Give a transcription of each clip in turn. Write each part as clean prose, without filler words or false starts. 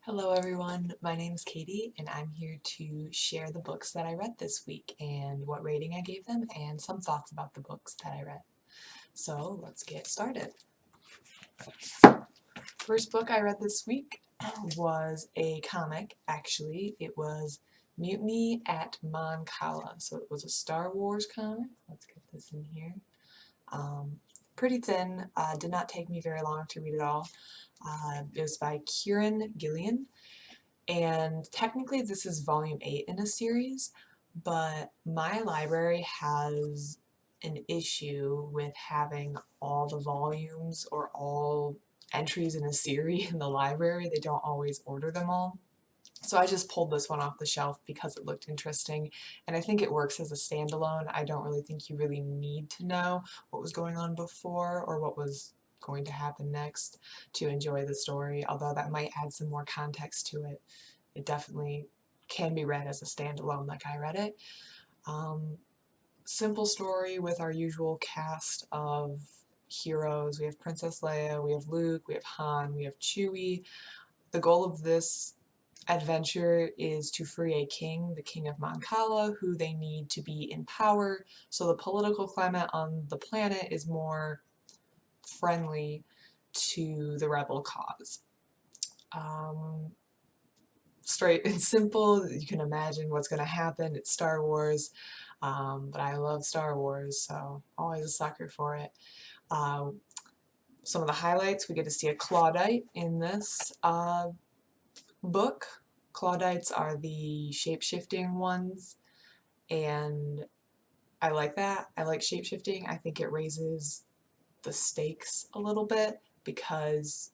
Hello everyone, my name is Katie and I'm here to share the books that I read this week and what rating I gave them and some thoughts about the books that I read. So let's get started. First book I read this week was a comic, actually. It was Mutiny at Mancala. So it was a Star Wars comic. Let's get this in here. Pretty thin, did not take me very long to read it all. It was by Kieran Gillian. And technically this is volume 8 in a series, but my library has an issue with having all the volumes or all entries in a series in the library. They don't always order them all. So I just pulled this one off the shelf because it looked interesting, and I think it works as a standalone. I don't really think you really need to know what was going on before or what was going to happen next to enjoy the story, although that might add some more context to it. It definitely can be read as a standalone like I read it. Simple story with our usual cast of heroes. We have Princess Leia, we have Luke, we have Han, we have Chewie. The goal of this adventure is to free a king, the king of Mancala, who they need to be in power, so the political climate on the planet is more friendly to the rebel cause. Straight and simple, you can imagine what's going to happen. It's Star Wars, but I love Star Wars, so always a sucker for it. Some of the highlights, we get to see a Clawdite in this book. Clawdites are the shape-shifting ones, and I like that. I like shape-shifting. I think it raises the stakes a little bit because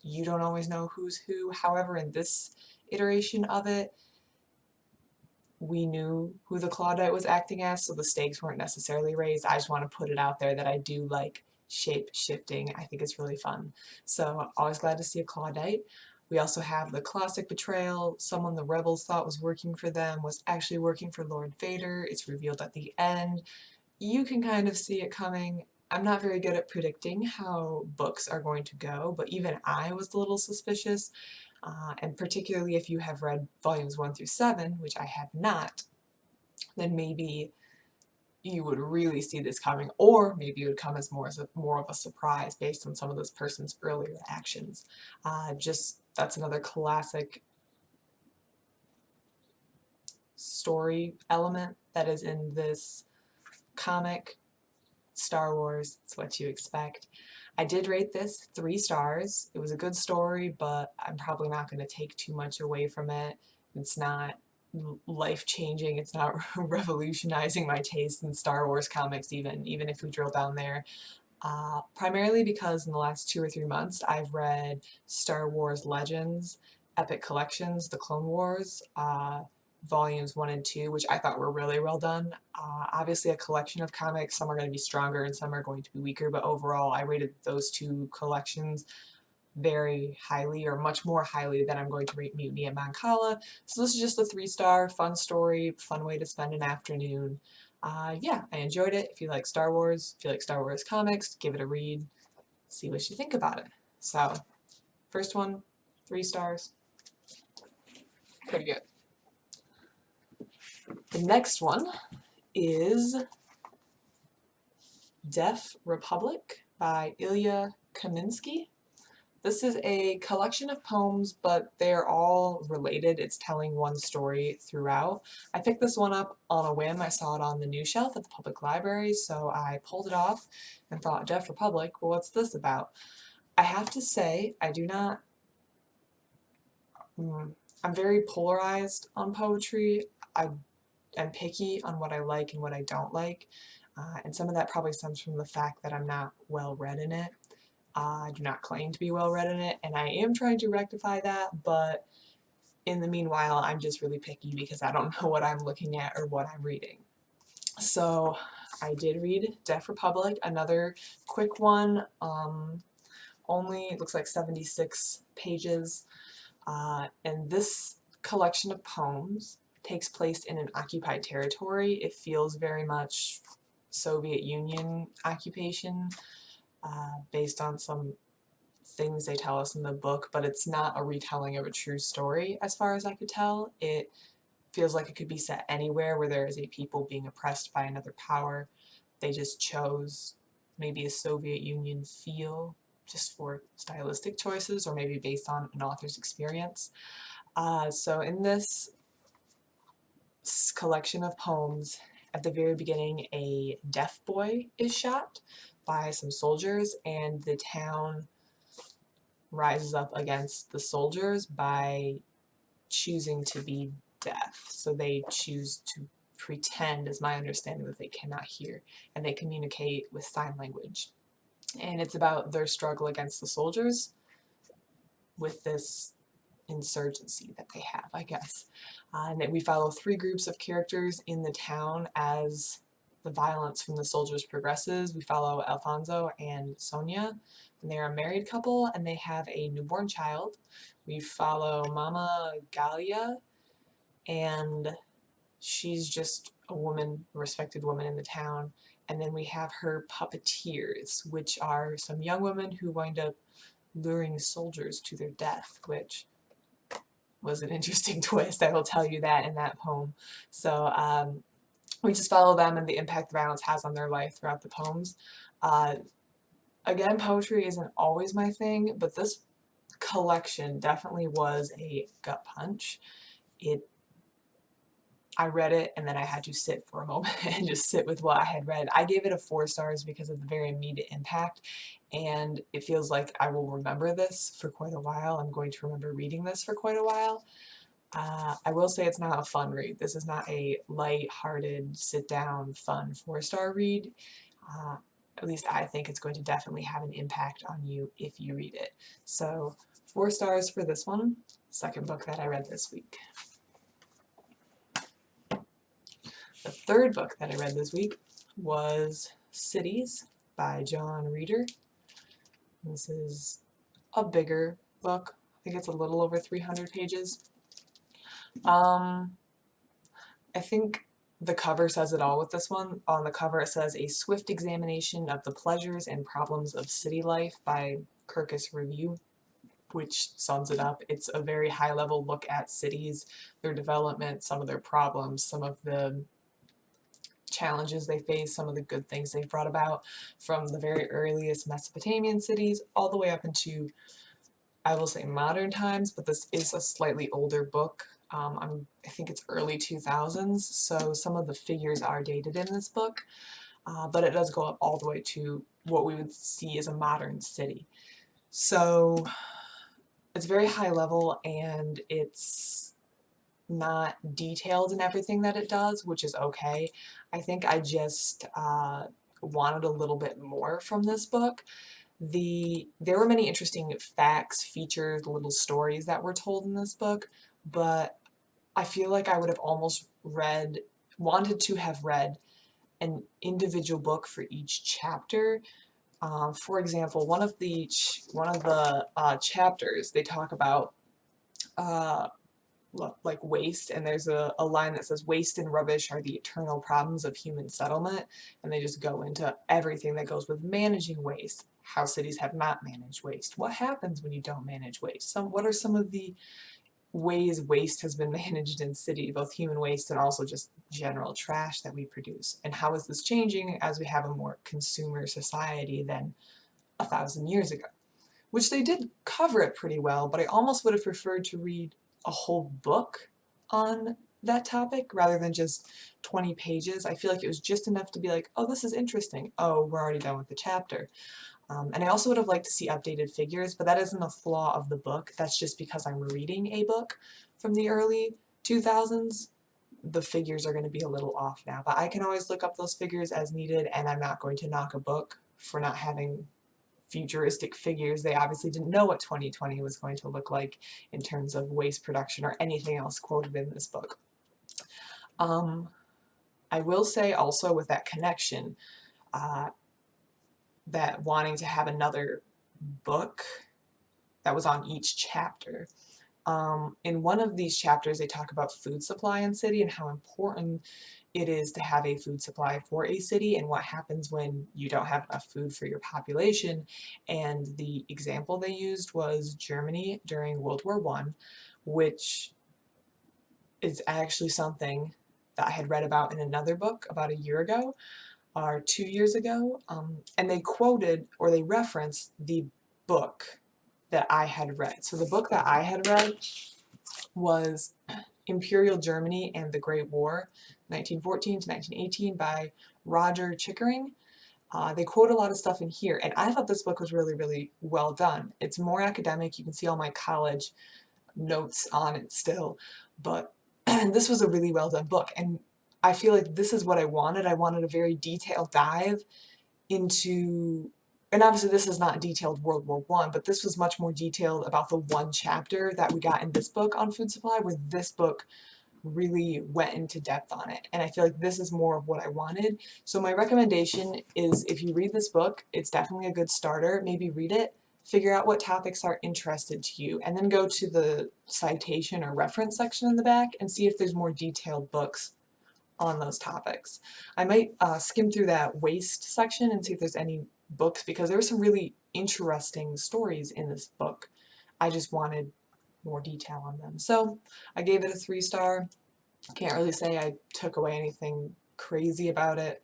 you don't always know who's who. However, in this iteration of it, we knew who the Clawdite was acting as, so the stakes weren't necessarily raised. I just want to put it out there that I do like shape-shifting. I think it's really fun. So always glad to see a Clawdite. We also have the classic betrayal. Someone the rebels thought was working for them was actually working for Lord Vader. It's revealed at the end. You can kind of see it coming. I'm not very good at predicting how books are going to go, but even I was a little suspicious. And particularly if you have read volumes 1 through 7, which I have not, then maybe you would really see this coming, or maybe it would come as more of a surprise based on some of this person's earlier actions. That's another classic story element that is in this comic. Star Wars, it's what you expect. I did rate this 3 stars. It was a good story, but I'm probably not going to take too much away from it. It's not life-changing. It's not revolutionizing my taste in Star Wars comics, even if we drill down there. Primarily because in the last 2 or 3 months I've read Star Wars Legends, Epic Collections, The Clone Wars, volumes 1 and 2, which I thought were really well done. Obviously a collection of comics, some are going to be stronger and some are going to be weaker, but overall I rated those 2 collections very highly, or much more highly than I'm going to rate Mutiny at Mancala. So this is just a 3-star, fun story, fun way to spend an afternoon. Yeah, I enjoyed it. If you like Star Wars, if you like Star Wars comics, give it a read, see what you think about it. So, first one, 3 stars, pretty good. The next one is Deaf Republic by Ilya Kaminsky. This is a collection of poems, but they're all related. It's telling one story throughout. I picked this one up on a whim. I saw it on the news shelf at the public library, so I pulled it off and thought, Deaf Republic, well, what's this about? I have to say, I do not... I'm very polarized on poetry. I am picky on what I like and what I don't like, and some of that probably stems from the fact that I'm not well read in it. I do not claim to be well read in it, and I am trying to rectify that, but in the meanwhile, I'm just really picky because I don't know what I'm looking at or what I'm reading. So I did read Deaf Republic, another quick one, only, it looks like 76 pages, and this collection of poems takes place in an occupied territory. It feels very much Soviet Union occupation, based on some things they tell us in the book, but it's not a retelling of a true story as far as I could tell. It feels like it could be set anywhere where there is a people being oppressed by another power. They just chose maybe a Soviet Union feel just for stylistic choices, or maybe based on an author's experience. So in this collection of poems, at the very beginning, a deaf boy is shot by some soldiers, and the town rises up against the soldiers by choosing to be deaf. So they choose to pretend, is my understanding, that they cannot hear, and they communicate with sign language. And it's about their struggle against the soldiers with this insurgency that they have, I guess. And that we follow 3 groups of characters in the town as the violence from the soldiers progresses. We follow Alfonso and Sonia, and they're a married couple, and they have a newborn child. We follow Mama Galia, and she's just a woman, a respected woman in the town. And then we have her puppeteers, which are some young women who wind up luring soldiers to their death, which was an interesting twist. I will tell you that in that poem. So we just follow them and the impact the violence has on their life throughout the poems. Again, poetry isn't always my thing, but this collection definitely was a gut punch. I read it and then I had to sit for a moment and just sit with what I had read. I gave it a 4 stars because of the very immediate impact, and it feels like I will remember this for quite a while. I'm going to remember reading this for quite a while. I will say it's not a fun read. This is not a light-hearted, sit-down, fun 4-star read. At least I think it's going to definitely have an impact on you if you read it. So 4 stars for this one, second book that I read this week. The third book that I read this week was Cities by John Reeder. This is a bigger book. I think it's a little over 300 pages. I think the cover says it all with this one. On the cover it says, "A swift examination of the pleasures and problems of city life" by Kirkus Review, which sums it up. It's a very high-level look at cities, their development, some of their problems, some of the challenges they face, some of the good things they've brought about, from the very earliest Mesopotamian cities all the way up into, I will say, modern times, but this is a slightly older book. I think it's early 2000s, so some of the figures are dated in this book, but it does go up all the way to what we would see as a modern city. So it's very high level, and it's not detailed in everything that it does, which is okay. I think I just wanted a little bit more from this book. There were many interesting facts, features, little stories that were told in this book, but I feel like I would have almost wanted to have read an individual book for each chapter. For example, one of the chapters, they talk about like waste, and there's a line that says, "Waste and rubbish are the eternal problems of human settlement," and they just go into everything that goes with managing waste, how cities have not managed waste, what happens when you don't manage waste, what are some of the ways waste has been managed in city, both human waste and also just general trash that we produce, and how is this changing as we have a more consumer society than 1,000 years ago, which they did cover it pretty well, but I almost would have preferred to read a whole book on that topic rather than just 20 pages. I feel like it was just enough to be like, oh, this is interesting. Oh, we're already done with the chapter. And I also would have liked to see updated figures, but that isn't a flaw of the book. That's just because I'm reading a book from the early 2000s. The figures are going to be a little off now, but I can always look up those figures as needed, and I'm not going to knock a book for not having futuristic figures. They obviously didn't know what 2020 was going to look like in terms of waste production or anything else quoted in this book. I will say also with that connection, that wanting to have another book that was on each chapter. In one of these chapters, they talk about food supply in city and how important it is to have a food supply for a city and what happens when you don't have enough food for your population. And the example they used was Germany during World War I, which is actually something that I had read about in another book about a year ago or 2 years ago. And they quoted or they referenced the book that I had read. So the book that I had read was Imperial Germany and the Great War, 1914 to 1918 by Roger Chickering. They quote a lot of stuff in here, and I thought this book was really, really well done. It's more academic. You can see all my college notes on it still, but this was a really well done book, and I feel like this is what I wanted. I wanted a very detailed dive into, and obviously this is not detailed World War I, but this was much more detailed about the one chapter that we got in this book on food supply, where this book really went into depth on it. And I feel like this is more of what I wanted. So my recommendation is, if you read this book, it's definitely a good starter. Maybe read it, figure out what topics are interested to you, and then go to the citation or reference section in the back and see if there's more detailed books on those topics. I might skim through that waste section and see if there's any books, because there were some really interesting stories in this book. I just wanted more detail on them. So I gave it a 3-star. Can't really say I took away anything crazy about it.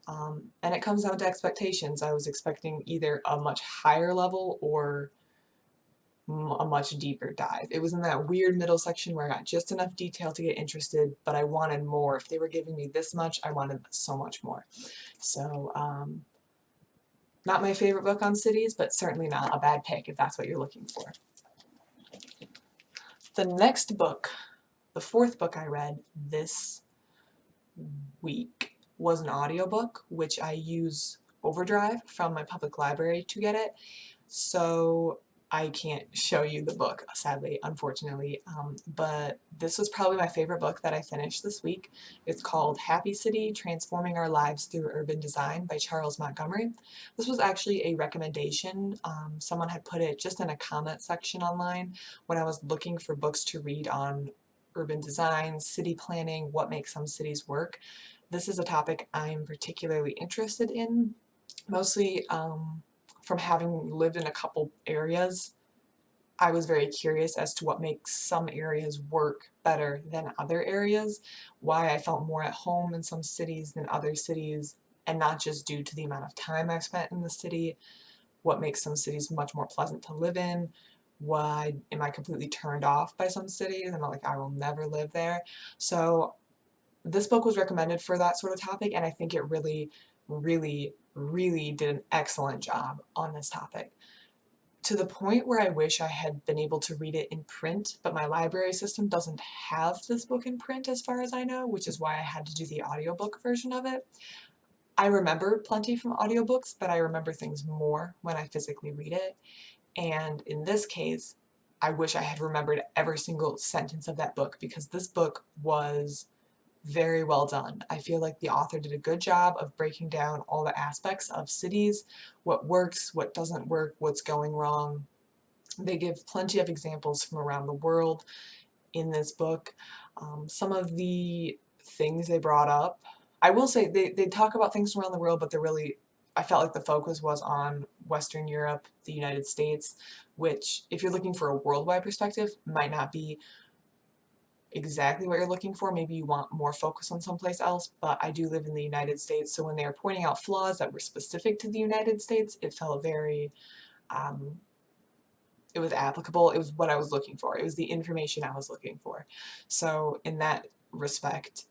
And it comes down to expectations. I was expecting either a much higher level or a much deeper dive. It was in that weird middle section where I got just enough detail to get interested, but I wanted more. If they were giving me this much, I wanted so much more. So, not my favorite book on cities, but certainly not a bad pick if that's what you're looking for. The next book, the 4th book I read this week, was an audiobook, which I use Overdrive from my public library to get it. So I can't show you the book, sadly, unfortunately, but this was probably my favorite book that I finished this week. It's called Happy City, Transforming Our Lives Through Urban Design by Charles Montgomery. This was actually a recommendation. Someone had put it just in a comment section online when I was looking for books to read on urban design, city planning, what makes some cities work. This is a topic I'm particularly interested in, mostly from having lived in a couple areas. I was very curious as to what makes some areas work better than other areas, why I felt more at home in some cities than other cities, and not just due to the amount of time I've spent in the city, what makes some cities much more pleasant to live in, why am I completely turned off by some cities and I'm like, I will never live there. So this book was recommended for that sort of topic, and I think it really, really, really did an excellent job on this topic. To the point where I wish I had been able to read it in print, but my library system doesn't have this book in print as far as I know, which is why I had to do the audiobook version of it. I remember plenty from audiobooks, but I remember things more when I physically read it. And in this case, I wish I had remembered every single sentence of that book, because this book was very well done. I feel like the author did a good job of breaking down all the aspects of cities, what works, what doesn't work, what's going wrong. They give plenty of examples from around the world in this book. Some of the things they brought up, I will say they talk about things from around the world, but they're really, I felt like the focus was on Western Europe, the United States, which, if you're looking for a worldwide perspective, might not be exactly what you're looking for. Maybe you want more focus on someplace else, but I do live in the United States, so when they were pointing out flaws that were specific to the United States, it felt very, it was applicable. It was what I was looking for. It was the information I was looking for. So in that respect,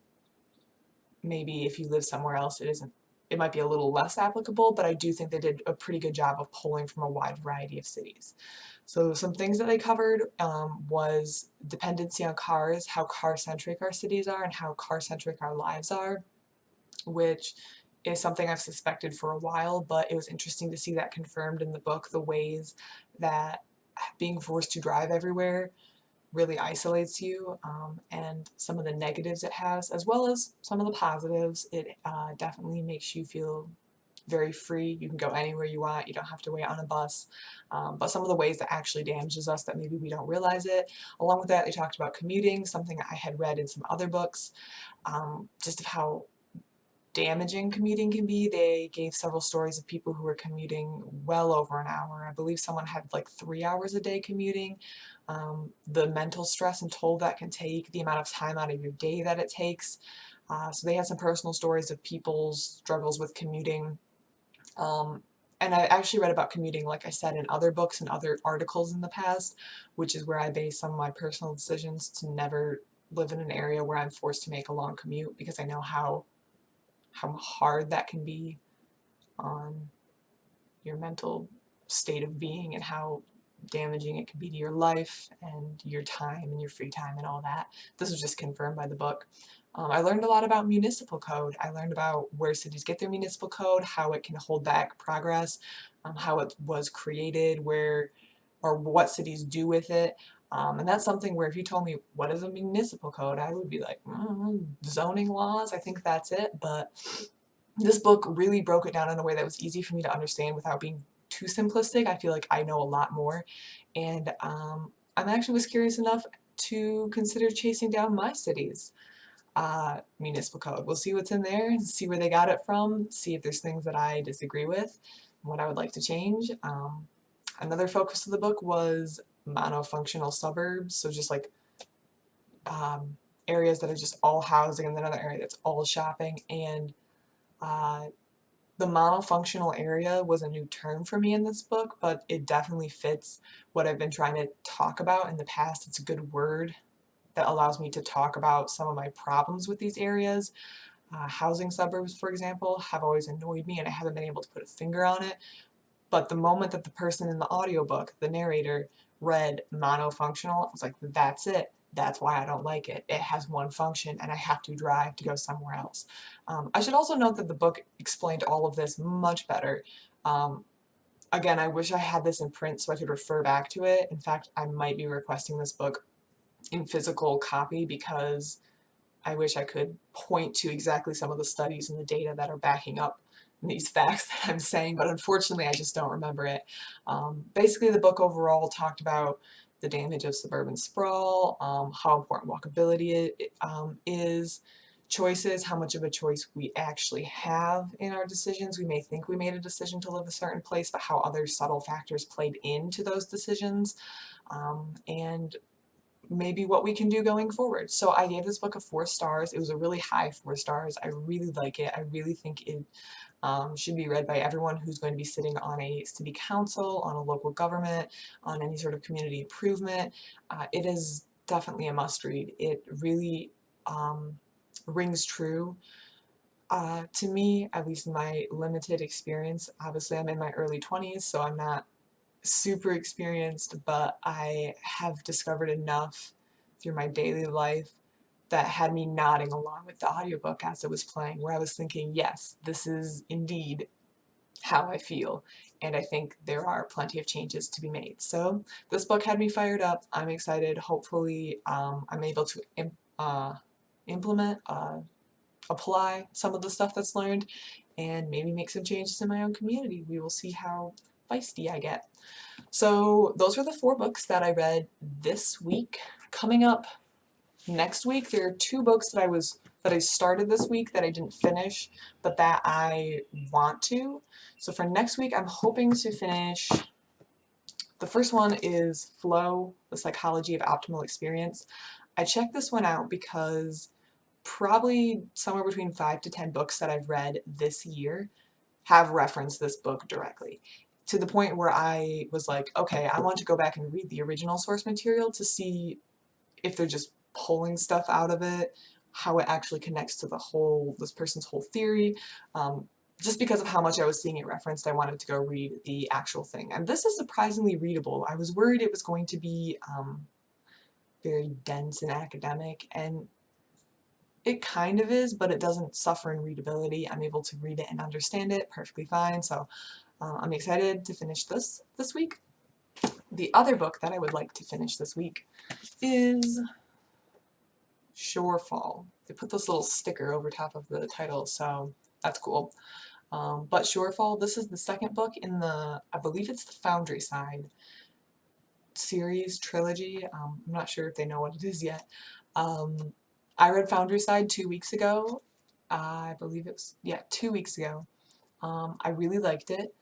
maybe if you live somewhere else, it might be a little less applicable, but I do think they did a pretty good job of pulling from a wide variety of cities. So some things that they covered was dependency on cars, how car-centric our cities are and how car-centric our lives are, which is something I've suspected for a while, but it was interesting to see that confirmed in the book, the ways that being forced to drive everywhere really isolates you, and some of the negatives it has, as well as some of the positives. It definitely makes you feel very free. You can go anywhere you want. You don't have to wait on a bus. But some of the ways that actually damages us that maybe we don't realize it. Along with that, they talked about commuting, something I had read in some other books, just of how damaging commuting can be. They gave several stories of people who were commuting well over an hour. I believe someone had like 3 hours a day commuting. The mental stress and toll that can take, the amount of time out of your day that it takes. So they had some personal stories of people's struggles with commuting. And I actually read about commuting, like I said, in other books and other articles in the past, which is where I base some of my personal decisions to never live in an area where I'm forced to make a long commute, because I know how hard that can be on your mental state of being and how damaging it can be to your life and your time and your free time and all that. This was just confirmed by the book. I learned a lot about municipal code. I learned about where cities get their municipal code, how it can hold back progress, how it was created, where or what cities do with it. And that's something where if you told me what is a municipal code, I would be like, zoning laws, I think that's it. But this book really broke it down in a way that was easy for me to understand without being too simplistic. I feel like I know a lot more, and I'm actually was curious enough to consider chasing down my city's municipal code. We'll see what's in there, see where they got it from, see if there's things that I disagree with, what I would like to change. Another focus of the book was monofunctional suburbs, so just like areas that are just all housing and then another area that's all shopping. And the monofunctional area was a new term for me in this book, but it definitely fits what I've been trying to talk about in the past. It's a good word that allows me to talk about some of my problems with these areas. Housing suburbs, for example, have always annoyed me and I haven't been able to put a finger on it. But the moment that the person in the audiobook, the narrator, read monofunctional, I was like, that's it. That's why I don't like it. It has one function and I have to drive to go somewhere else. I should also note that the book explained all of this much better. Again, I wish I had this in print so I could refer back to it. In fact, I might be requesting this book in physical copy because I wish I could point to exactly some of the studies and the data that are backing up these facts that I'm saying, but unfortunately I just don't remember it. Basically, the book overall talked about the damage of suburban sprawl, how important walkability is, choices, how much of a choice we actually have in our decisions. We may think we made a decision to live a certain place, but how other subtle factors played into those decisions, and maybe what we can do going forward. So I gave this book a 4 stars. It was a really high 4 stars. I really like it. I really think it should be read by everyone who's going to be sitting on a city council, on a local government, on any sort of community improvement. It is definitely a must read. It really rings true. To me, at least in my limited experience. Obviously I'm in my early 20s, so I'm not super experienced, but I have discovered enough through my daily life that had me nodding along with the audiobook as it was playing, where I was thinking, yes, this is indeed how I feel, and I think there are plenty of changes to be made. So this book had me fired up. I'm excited. Hopefully I'm able to implement, apply some of the stuff that's learned, and maybe make some changes in my own community. We will see how feisty I get. So those were the 4 books that I read this week. Coming up next week, there are 2 books that I started this week that I didn't finish, but that I want to. So for next week, I'm hoping to finish. The first one is Flow, The Psychology of Optimal Experience. I checked this one out because probably somewhere between 5 to 10 books that I've read this year have referenced this book directly, to the point where I was like, okay, I want to go back and read the original source material to see if they're just pulling stuff out of it, how it actually connects to this person's whole theory. Just because of how much I was seeing it referenced, I wanted to go read the actual thing. And this is surprisingly readable. I was worried it was going to be very dense and academic, and it kind of is, but it doesn't suffer in readability. I'm able to read it and understand it perfectly fine, so I'm excited to finish this week. The other book that I would like to finish this week is Shorefall. They put this little sticker over top of the title, so that's cool. But Shorefall, this is the second book in the, I believe it's the Foundry Side series, trilogy. I'm not sure if they know what it is yet. I read Foundry Side 2 weeks ago. I believe it was, yeah, 2 weeks ago. I really liked it.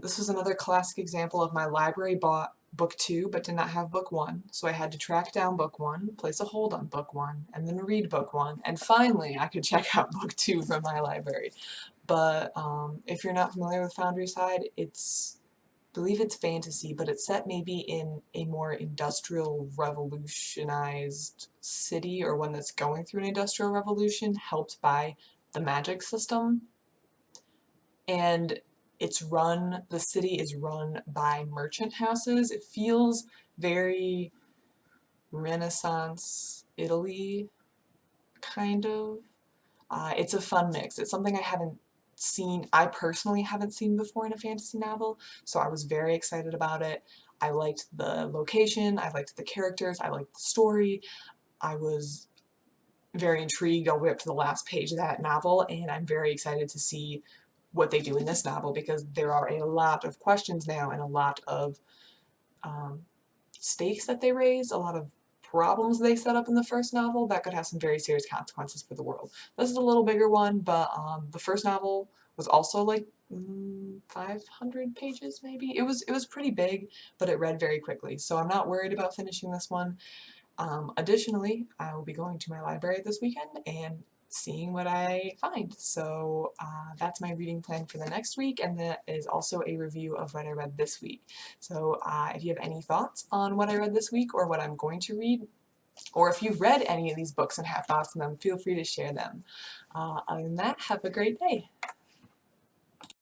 This was another classic example of my library bought book 2 but did not have book 1, so I had to track down book 1, place a hold on book 1, and then read book 1, and finally I could check out book 2 from my library. But if you're not familiar with Foundry Side, I believe it's fantasy, but it's set maybe in a more industrial revolutionized city, or one that's going through an industrial revolution, helped by the magic system. And the city is run by merchant houses. It feels very Renaissance Italy, kind of. It's a fun mix. It's something I personally haven't seen before in a fantasy novel, so I was very excited about it. I liked the location, I liked the characters, I liked the story. I was very intrigued all the way up to the last page of that novel, and I'm very excited to see what they do in this novel, because there are a lot of questions now and a lot of stakes that they raise, a lot of problems they set up in the first novel that could have some very serious consequences for the world. This is a little bigger one, but the first novel was also like 500 pages maybe. It was pretty big, but it read very quickly, so I'm not worried about finishing this one. Additionally, I will be going to my library this weekend and seeing what I find. So that's my reading plan for the next week, and that is also a review of what I read this week. So if you have any thoughts on what I read this week or what I'm going to read, or if you've read any of these books and have thoughts on them, feel free to share them. Other than that, have a great day.